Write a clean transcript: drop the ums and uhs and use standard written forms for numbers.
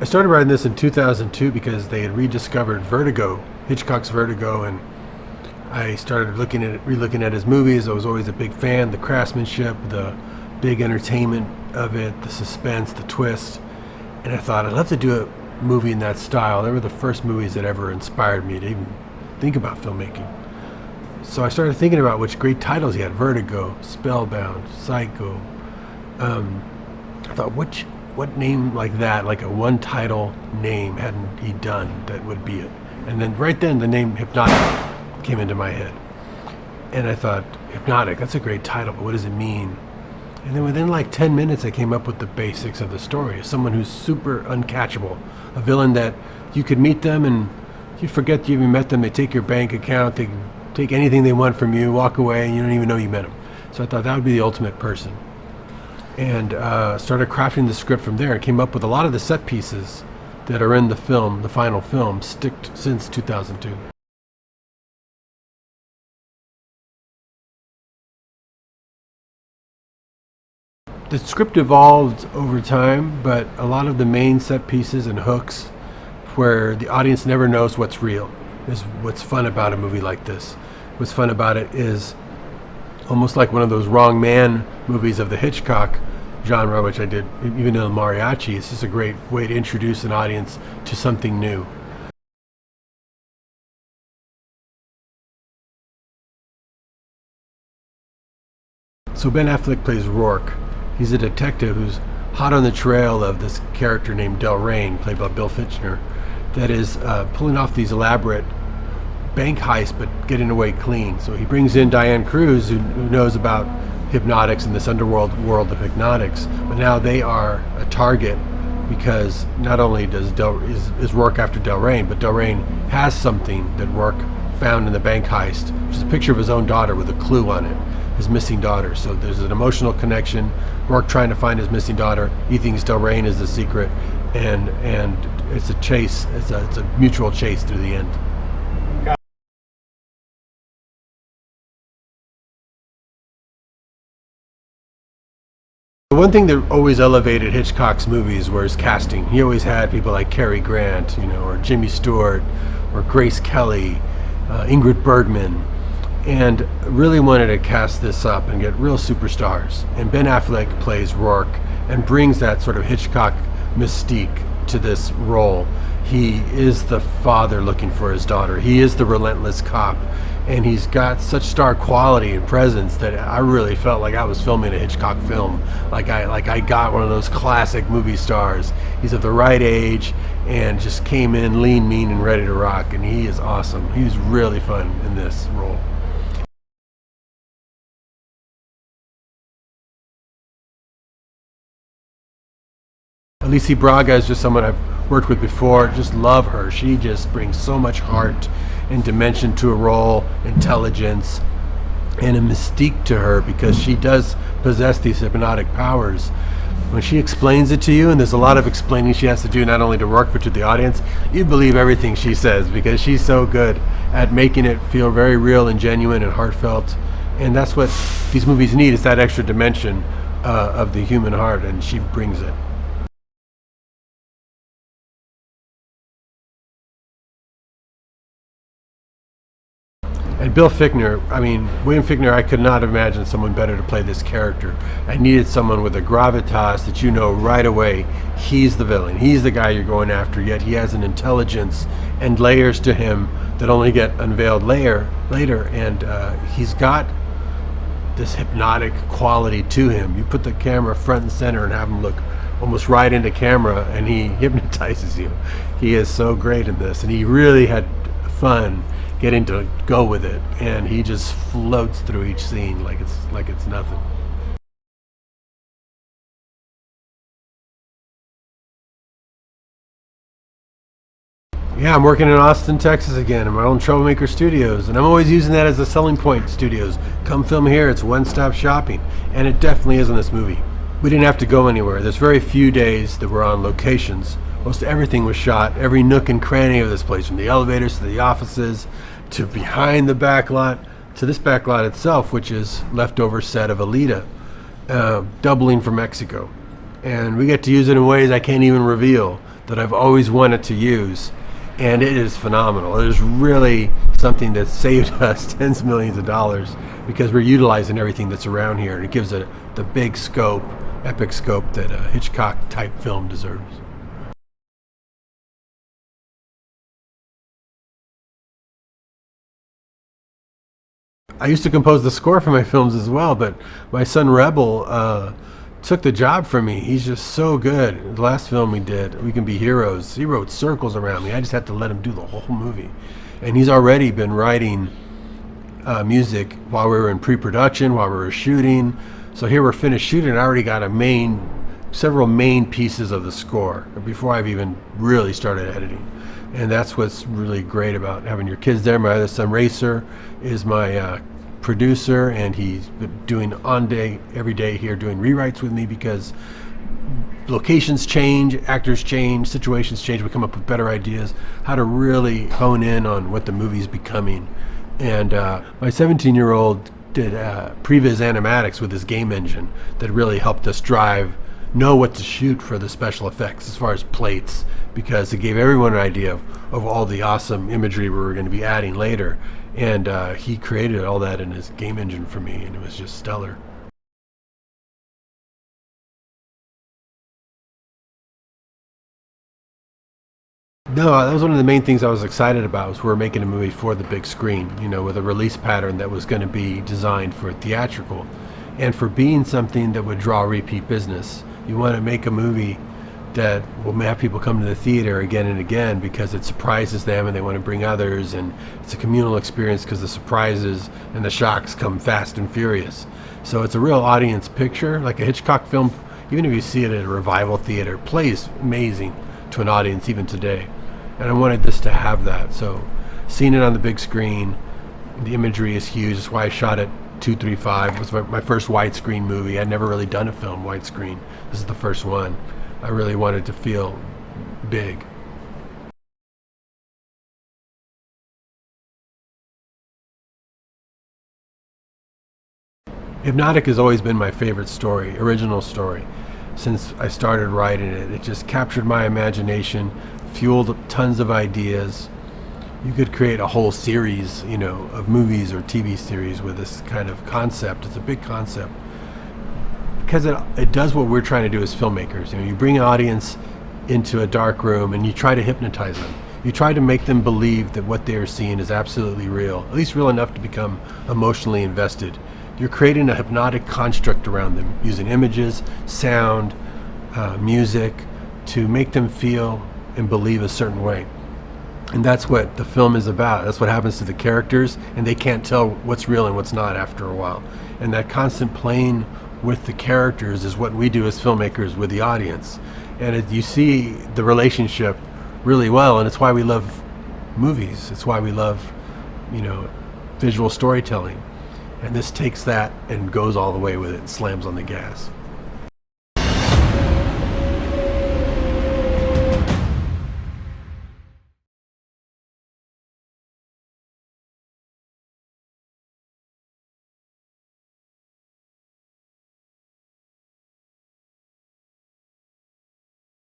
I started writing this in 2002 because they had rediscovered Vertigo, Hitchcock's Vertigo, and I started relooking at his movies. I was always a big fan. The craftsmanship, the big entertainment of it, the suspense, the twist. And I thought I'd love to do a movie in that style. They were the first movies that ever inspired me to even think about filmmaking. So I started thinking about which great titles he had: Vertigo, Spellbound, Psycho. I thought, what name like that, like a one title name, hadn't he done that would be it? And then right then the name Hypnotic came into my head. And I thought, Hypnotic, that's a great title, but what does it mean? And then within like 10 minutes, I came up with the basics of the story. Someone who's super uncatchable, a villain that you could meet them and you'd forget you even met them. They take your bank account, they take anything they want from you, walk away, and you don't even know you met them. So I thought that would be the ultimate person. And started crafting the script from there and came up with a lot of the set pieces that are in the film, the final film, sticked since 2002. The script evolved over time, but a lot of the main set pieces and hooks where the audience never knows what's real is what's fun about a movie like this. What's fun about it is almost like one of those wrong man movies of the Hitchcock genre, which I did even in El Mariachi. It's just a great way to introduce an audience to something new. So Ben Affleck plays Rourke. He's a detective who's hot on the trail of this character named Del Rain, played by Bill Fichtner, that is pulling off these elaborate bank heists but getting away clean. So he brings in Diane Cruz, who knows about hypnotics and this underworld world of hypnotics, but now they are a target because not only is Rourke after Del Rain, but Del Rain has something that Rourke found in the bank heist, which is a picture of his own daughter with a clue on it. His missing daughter. So there's an emotional connection. Rourke trying to find his missing daughter. He thinks Del Rain is the secret, and it's a chase. It's a mutual chase through the end. One thing that always elevated Hitchcock's movies was his casting. He always had people like Cary Grant, or Jimmy Stewart, or Grace Kelly, Ingrid Bergman, and really wanted to cast this up and get real superstars. And Ben Affleck plays Rourke and brings that sort of Hitchcock mystique to this role. He is the father looking for his daughter. He is the relentless cop, and he's got such star quality and presence that I really felt like I was filming a Hitchcock film. Like I got one of those classic movie stars. He's of the right age and just came in lean, mean, and ready to rock. And he is awesome. He was really fun in this role. Alicia Braga is just someone I've worked with before. Just love her. She just brings so much heart and dimension to a role, intelligence, and a mystique to her because she does possess these hypnotic powers. When she explains it to you, and there's a lot of explaining she has to do not only to Rourke but to the audience, you believe everything she says because she's so good at making it feel very real and genuine and heartfelt. And that's what these movies need, is that extra dimension of the human heart, and she brings it. And Bill Fichtner, William Fichtner, I could not imagine someone better to play this character. I needed someone with a gravitas that you know right away, he's the villain. He's the guy you're going after, yet he has an intelligence and layers to him that only get unveiled later. And he's got this hypnotic quality to him. You put the camera front and center and have him look almost right into camera, and he hypnotizes you. He is so great in this, and he really had fun getting to go with it, and he just floats through each scene like it's nothing. Yeah, I'm working in Austin, Texas again in my own Troublemaker Studios, and I'm always using that as a selling point. Studios, come film here. It's one-stop shopping, and it definitely is in this movie. We didn't have to go anywhere. There's very few days that we're on locations. Most everything was shot, every nook and cranny of this place, from the elevators to the offices to behind the back lot to this back lot itself, which is leftover set of Alita, doubling for Mexico. And we get to use it in ways I can't even reveal. that I've always wanted to use, and it is phenomenal. It is really something that saved us tens of millions of dollars because we're utilizing everything that's around here, and it gives it the big scope, epic scope that a Hitchcock type film deserves. I used to compose the score for my films as well, but my son Rebel took the job from me. He's just so good. The last film we did, We Can Be Heroes, he wrote circles around me. I just had to let him do the whole movie. And he's already been writing music while we were in pre-production, while we were shooting. So here we're finished shooting. I already got several main pieces of the score before I've even really started editing. And that's what's really great about having your kids there. My other son, Racer, is my producer, and he's been doing every day here, doing rewrites with me because locations change, actors change, situations change. We come up with better ideas, how to really hone in on what the movie's becoming. And my 17-year-old did previs animatics with his game engine that really helped us know what to shoot for the special effects as far as plates, because it gave everyone an idea of all the awesome imagery we were going to be adding later. And he created all that in his game engine for me, and it was just stellar. No, that was one of the main things I was excited about, was we were making a movie for the big screen, with a release pattern that was going to be designed for theatrical. And for being something that would draw repeat business, you want to make a movie that will have people come to the theater again and again because it surprises them and they want to bring others, and it's a communal experience because the surprises and the shocks come fast and furious. So it's a real audience picture. Like a Hitchcock film, even if you see it at a revival theater, plays amazing to an audience even today. And I wanted this to have that. So seeing it on the big screen, the imagery is huge. That's why I shot it 235. It was my first widescreen movie. I'd never really done a film widescreen. This is the first one. I really wanted to feel big. Hypnotic has always been my favorite story, original story. Since I started writing it, it just captured my imagination, fueled tons of ideas. You could create a whole series, of movies or TV series with this kind of concept. It's a big concept because it does what we're trying to do as filmmakers. You bring an audience into a dark room and you try to hypnotize them. You try to make them believe that what they are seeing is absolutely real, at least real enough to become emotionally invested. You're creating a hypnotic construct around them using images, sound, music to make them feel and believe a certain way. And that's what the film is about. That's what happens to the characters, and they can't tell what's real and what's not after a while. And that constant playing with the characters is what we do as filmmakers with the audience. And you see the relationship really well, and it's why we love movies. It's why we love, visual storytelling. And this takes that and goes all the way with it, slams on the gas.